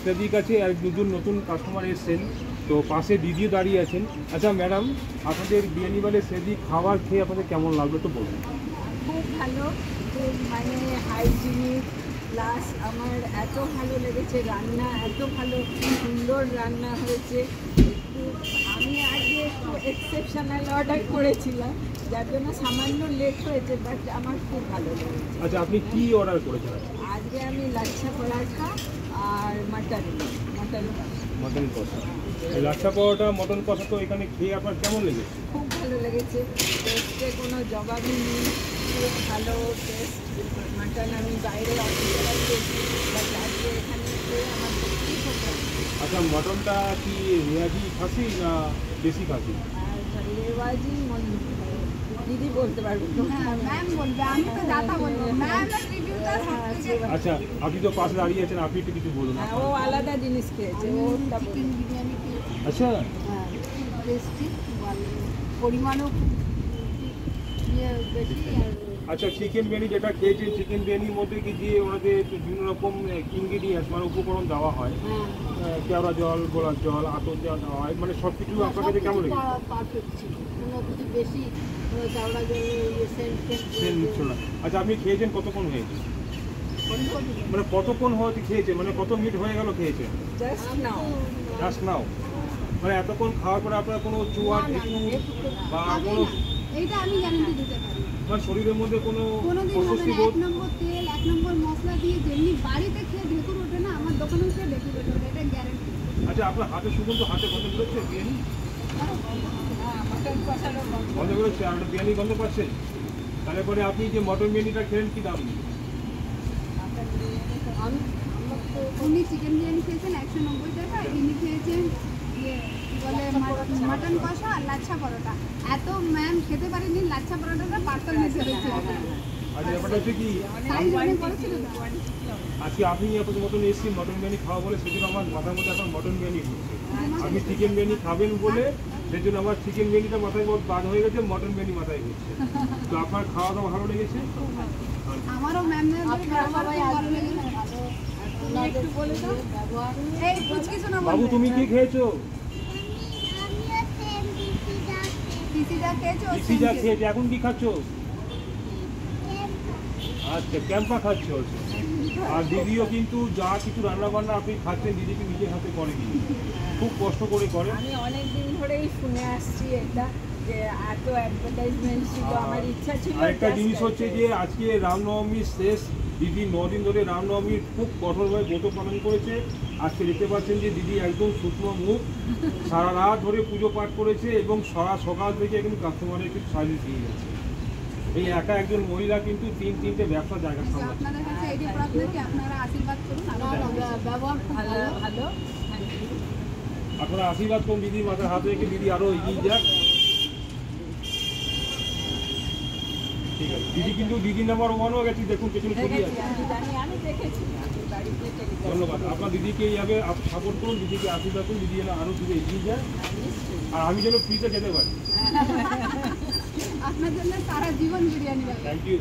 সেদিক আছে আর দুজন নতুন কাস্টমার এসেছেন, তো পাশে দিদিও দাঁড়িয়ে আছেন। আচ্ছা ম্যাডাম, আপনাদের বিরিয়ানি বালে সেদিক খাবার খেয়ে আপনাদের কেমন লাগলো তো বলুন। খুব ভালো, খুব মানে হাইজিনিক, প্লাস আমার এত ভালো লেগেছে রান্না, এত ভালো সুন্দর রান্না হয়েছে। একটু আমি আগে একটু এক্সেপশনাল অর্ডার করেছিলাম, যার জন্য সামান্য লেট হয়েছে, বাট আমার খুব ভালো লেগেছে। আচ্ছা, আপনি কি অর্ডার করেছেন? আজকে আমি লাচ্ছা পরাঠা আর মাটন কষা। লাচ্ছা পরোটা, মটন কষা তো এখানে খেয়ে আপনার কেমন লেগেছে? খুব ভালো লেগেছে, টেস্টে কোনো জবাবই নেই, খুব ভালো টেস্ট। মাটন আমি বাইরে অর্ডার করেছি, বাট আজকে এখানে খেয়ে আমার সত্যি খুব ভালো। আচ্ছা, মটনটা কি রেওয়াজি খাসি না দেশি খাসি? আর রেওয়াজি দিদি বলতে পারবেন, ম্যাম বলবে, আমি তো দাদা বলবো। ম্যামের রিভিউটা আচ্ছা, আপনি তো পাশে দাঁড়িয়ে আছেন, আপনি একটু কিছু বলুন। ও আলাদা জিনিস খেয়েছে, ওটা চিকেন বিরিয়ানি খেয়েছি। আচ্ছা টেস্টি, পরিমাণও বেশি। আচ্ছা, চিকেন বিরিয়ানি যেটা খেয়েছেন, চিকেন বিরিয়ানির মধ্যে কি যে ওনাদের বিভিন্ন রকম ইনগ্রিডিয়েন্টস মানে উপকরণ দেওয়া হয়, কেওড়া জল, গোলাপ জল, আতর জল দেওয়া হয়, মানে সব কিছু আপনার কাছে কেমন লেগেছে? পারফেক্ট ছিল, কোনো কিছু বেশি কেওড়া জলের সেন্ট নিচ্ছিল না। আচ্ছা, আপনি খেয়েছেন কতক্ষণ হয়েছে? মানে কতক্ষণ হয়তো খেয়েছেন, মানে কত মিনিট হয়ে গেল খেয়েছেন? Just now. মানে এতক্ষণ খাওয়ার পরে আপনার কোনো চুয়ার একটু বা কোনো এইটা আমি গ্যারান্টি দিতে পারি। মানে শরীরের মধ্যে কোনো কোনোদিন হবে না। 1 নম্বর তেল, 1 নম্বর মশলা দিয়ে যেমনি বাড়িতে খেয়ে ঢেকুর ওঠে না, আমার দোকানেও খেয়ে ঢেকুর ওঠে, এটা গ্যারান্টি। আচ্ছা, আপনার হাতে সুগন্ধ, হাতে গন্ধ বেরোচ্ছে বিরিয়ানি? গন্ধ বেরোচ্ছে, আর বিরিয়ানি গন্ধ পাচ্ছেন? তাহলে পরে আপনি যে মটন বিরিয়ানিটা খেলেন কি দাম নিয়ে? উনি চিকেন বিরিয়ানি খেয়েছেন 190 টাকা, ইনি খেয়েছেন বলে মাটন কষা আর লাচ্ছা পরোটা। এত ম্যাম খেতে পারেনি, লাচ্ছা পরোটাটা পার্সেল নিতে হয়েছে। আর ব্যাপারটা হচ্ছে কি, সাইজ অনেক বড় ছিল তো। আজকে আপনি আপনাদের মটন এসেছি মটন বিরিয়ানি খাওয়া বলে, সেজন্য আমার মাথার মধ্যে এখন মটন বিরিয়ানি ঢুকছে। আপনি চিকেন বিরিয়ানি খাবেন বলে সেজন্য আমার চিকেন বিরিয়ানিটা মাথায় বাদ হয়ে গেছে, মটন বিরিয়ানি মাথায় ঘুরছে। তো আপনার খাওয়া দাওয়া ভালো লেগেছে? আমারও ম্যামদের সবাই ভালো লেগেছে। একটু বলে দাও, এই পুচকি শোনা বাবু, তুমি কি খেয়েছো? পিসিটা খেয়েছো? পিজা খেয়েছো, এখন কি খাচ্ছো? আচ্ছা, ক্যাম্পা খাচ্ছো। আর দিদিও কিন্তু যা কিছু রান্না বান্না আপনি খাচ্ছেন, দিদিকে নিজের হাতে করে দিন, খুব কষ্ট করে করে। আমি অনেক দিন ধরেই শুনে আসছি এটা, যে এত অ্যাডভার্টাইজমেন্ট ছিল, আমার ইচ্ছা ছিল। আরেকটা জিনিস হচ্ছে যে আজকে রামনবমী শেষ, দিদি 9 দিন ধরে রামনবমীর খুব কঠোরভাবে ব্রত পালন করেছে। আজকে দেখতে পাচ্ছেন যে দিদি একদম শুকনো মুখ, সারা রাত ধরে পুজো পাঠ করেছে এবং সারা সকাল থেকে কিন্তু কাস্টমারের কিন্তু সার্ভিস দিয়ে যাচ্ছে। এই একা একজন মহিলা কিন্তু 3-3টে ব্যবসার জায়গা সামলাচ্ছে। আপনাদের কাছে এই যে প্রার্থনা কি আপনারা আশীর্বাদ করুন, ব্যবহার খুব ভালো। আপনারা আশীর্বাদ করুন, দিদি মাথায় হাত রেখে দিদি আরো এগিয়ে যাক। ঠিক আছে, দিদি কিন্তু দিদি নাম্বার 1 গেছি, দেখুন পেছনে ছবি আছে। ধন্যবাদ। আপনার দিদিকে এইভাবে সাপোর্ট করুন, দিদিকে আশীর্বাদ করুন, দিদি যেন আরো দূরে এগিয়ে যায়, আর আমি যেন ফ্রিতে যেতে পারি। আপনার জন্য সারা জীবন বিরিয়ানি। Thank you.